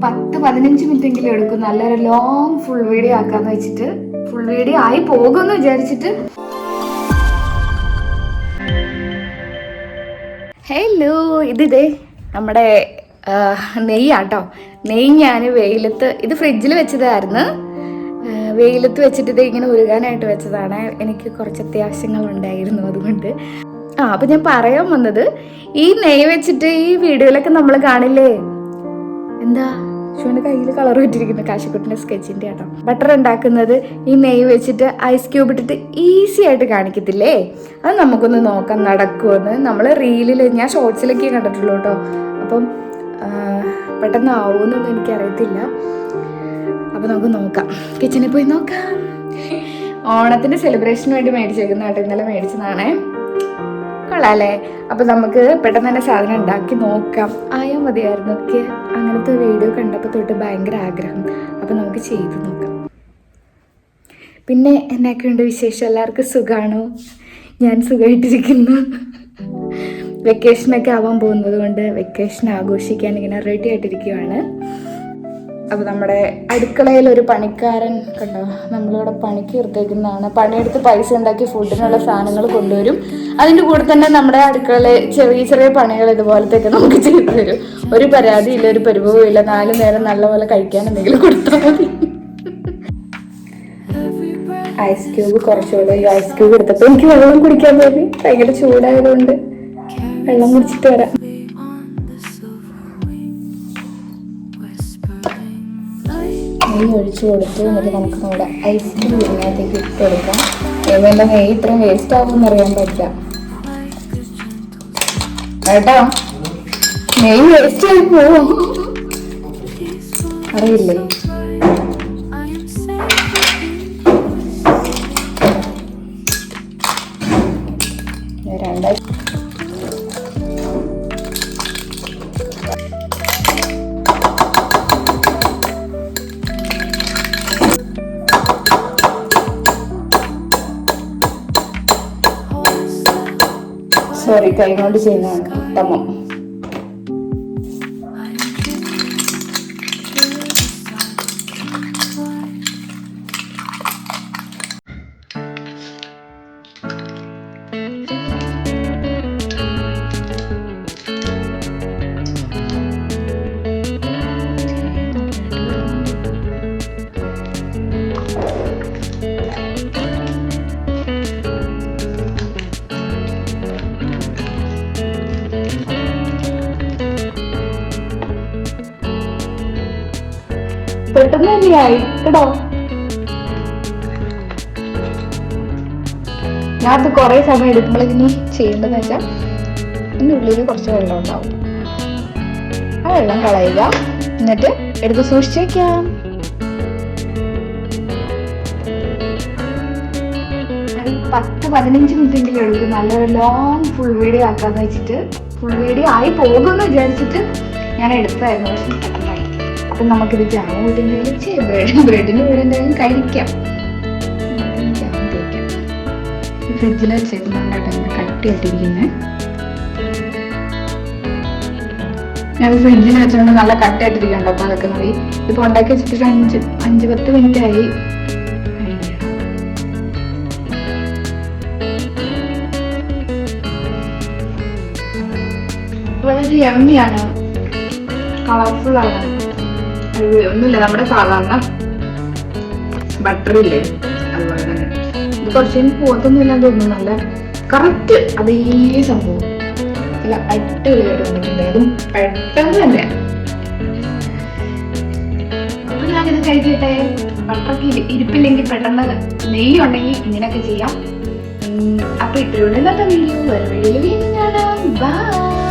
10-15 മിനിറ്റെങ്കിലും എടുക്കും നല്ലൊരു ലോങ് ഫുൾ വീഡിയോ ആക്കാന്ന് വെച്ചിട്ട്. ഫുൾ വീഡിയോ ആയി പോകുമെന്ന് വിചാരിച്ചിട്ട്. ഹലോ, ഇതിതേ നമ്മുടെ നെയ്യാട്ടോ. നെയ്യ് ഞാൻ വെയിലത്ത്, ഇത് ഫ്രിഡ്ജിൽ വെച്ചതായിരുന്നു. വെയിലത്ത് വെച്ചിട്ട് ഇത് ഇങ്ങനെ ഉരുകാനായിട്ട് വെച്ചതാണ്. എനിക്ക് കുറച്ച് അത്യാവശ്യങ്ങളുണ്ടായിരുന്നു, അതുകൊണ്ട്. അപ്പം ഞാൻ പറയാൻ വന്നത്, ഈ നെയ്യ് വെച്ചിട്ട് ഈ വീഡിയോയിലൊക്കെ നമ്മൾ കാണില്ലേ, എന്താ ഷുവിൻ്റെ കയ്യിൽ കളർ വെച്ചിരിക്കുന്നത്, കാശിക്കുട്ടിൻ്റെ സ്കെച്ചിൻ്റെ ആട്ടോ. ബട്ടർ ഉണ്ടാക്കുന്നത് ഈ നെയ്യ് വെച്ചിട്ട് ഐസ് ക്യൂബ് ഇട്ടിട്ട് ഈസി ആയിട്ട് കാണിക്കത്തില്ലേ, അത് നമുക്കൊന്ന് നോക്കാം നടക്കുമെന്ന്. നമ്മൾ റീലിൽ, ഞാൻ ഷോർട്സിലൊക്കെ കണ്ടിട്ടുള്ളൂ കേട്ടോ. അപ്പം പെട്ടെന്ന് ആവുമെന്നൊന്നും എനിക്കറിയത്തില്ല. അപ്പം നമുക്ക് നോക്കാം, കിച്ചണിൽ പോയി നോക്കാം. ഓണത്തിൻ്റെ സെലിബ്രേഷന് വേണ്ടി മേടിച്ചേക്കുന്ന കേട്ടോ, ഇന്നലെ മേടിച്ചതാണേ. കൊള്ളാല്ലേ? അപ്പം നമുക്ക് പെട്ടെന്ന് തന്നെ സാധനം ഉണ്ടാക്കി നോക്കാം. ആയാൽ മതിയായിരുന്നു. എനിക്ക് അങ്ങനത്തെ വീഡിയോ കണ്ടപ്പോൾ തൊട്ട് ഭയങ്കര ആഗ്രഹം. അപ്പം നമുക്ക് ചെയ്ത് നോക്കാം. പിന്നെ എന്നൊക്കെയുണ്ട് വിശേഷം? എല്ലാവർക്കും സുഖമാണോ? ഞാൻ സുഖമായിട്ടിരിക്കുന്നു. വെക്കേഷനൊക്കെ ആവാൻ പോകുന്നത് കൊണ്ട് വെക്കേഷൻ ആഘോഷിക്കാൻ ഇങ്ങനെ റെഡി ആയിട്ടിരിക്കുകയാണ്. അപ്പോൾ നമ്മുടെ അടുക്കളയിൽ ഒരു പണിക്കാരൻ കണ്ടോ, നമ്മളിവിടെ പണിക്ക് നിർത്തേക്കുന്നതാണ്. പണിയെടുത്ത് പൈസ ഉണ്ടാക്കി ഫുഡിനുള്ള സാധനങ്ങൾ കൊണ്ടുവരും. അതിൻ്റെ കൂടെ തന്നെ നമ്മുടെ അടുക്കളയിൽ ചെറിയ ചെറിയ പണികൾ ഇതുപോലത്തെയൊക്കെ നമുക്ക് ചെയ്തു തരും. ഒരു പരാതിയില്ല, ഒരു പരിഭവവും ഇല്ല. 4 നേരം നല്ലപോലെ കഴിക്കാൻ എന്തെങ്കിലും കൊടുത്താൽ മതി. ഐസ് ക്യൂബ് കുറച്ചുകൂടെ, ഈ ഐസ് ക്യൂബ് എടുത്തപ്പോൾ എനിക്ക് വെള്ളം കുടിക്കാൻ തോന്നി. ഭയങ്കര ചൂടായതുകൊണ്ട് വെള്ളം കുടിച്ചിട്ട് വരാം. നെയ്യ് ഒഴിച്ചു കൊടുത്തു. എന്നിട്ട് നമുക്ക് നമ്മുടെ ഐസ് ക്യൂബ് ഇതിനകത്തേക്ക് ഇട്ട് കൊടുക്കാം. ഏതെല്ലാം നെയ്യ് ഇത്രയും വേസ്റ്റ് ആകുമെന്ന് അറിയാൻ പറ്റില്ല കേട്ടോ. നെയ്യ് വേസ്റ്റ് ആയി പോവും, അറിയില്ലേ? സോറി, കൈ കൊണ്ട് ചെയ്യുന്നതാണ് ഉത്തമം. പെട്ടെന്ന് തന്നെയായി കേട്ടോ. ഞാൻ അത് കുറെ സമയം എടുക്കുമ്പോഴേക്കിനി ചെയ്യേണ്ടതെന്ന് വെച്ചാൽ ഇതിൻ്റെ ഉള്ളിൽ കുറച്ച് വെള്ളം ഉണ്ടാവും. ആ വെള്ളം കളയുക, എന്നിട്ട് എടുത്ത് സൂക്ഷിച്ച് വയ്ക്കാം. 10-15 മിനിറ്റെങ്കിലും എടുക്കും നല്ലൊരു ലോങ് ഫുൾ വീഡിയോ ആക്കാന്ന് വെച്ചിട്ട്. ഫുൾ വീഡിയോ ആയി പോകുമെന്ന് വിചാരിച്ചിട്ട് ഞാൻ എടുത്തായിരുന്നു. പക്ഷെ അപ്പം നമുക്കിത് ജാം കൂടി എന്തെങ്കിലും ചെയ്യാം. ബ്രെഡിന് കൂടെ എന്തെങ്കിലും കഴിക്കാം. ജാം തേക്കാം. ഈ ഫ്രിഡ്ജിൽ വെച്ചേക്കുന്നുണ്ടായിട്ട് ഇങ്ങനെ കട്ടിയായിട്ടിരിക്കുന്നത്. ഞാൻ ഫ്രിഡ്ജിൽ വെച്ചുകൊണ്ട് നല്ല കട്ടിയായിട്ടിരിക്കണ്ടോ. അപ്പം അതൊക്കെ മതി. ഇപ്പം ഉണ്ടാക്കി വെച്ചിട്ട് 5-10 മിനിറ്റ് ആയി. വളരെ യമ്മിയാണ്, കളർഫുള്ളാണ്. ഒന്നുമില്ല, നമ്മുടെ സാധാരണ ബട്ടറില്ലേ അതുപോലെ തന്നെ. ഇത് കുറച്ചും പോകത്തൊന്നുമില്ലാന്ന് തോന്നുന്നു. നല്ല കറക്റ്റ് അതേ സംഭവം. നല്ല അടിപൊളിയായിട്ട് വന്നിട്ടുണ്ട്. അതും പെട്ടെന്ന് തന്നെ. അപ്പൊ ഞാനിത് കഴിക്കട്ടെ. ബട്ടറൊക്കെ ഇരിപ്പില്ലെങ്കിൽ പെട്ടെന്ന് നെയ്യ് ഉണ്ടെങ്കിൽ ഇങ്ങനെയൊക്കെ ചെയ്യാം. അപ്പൊ ഇത്രയുള്ള ഇന്നത്തെ വീഡിയോ. വേറെ വീഡിയോയിൽ വീണ്ടും കാണാം. ബൈ.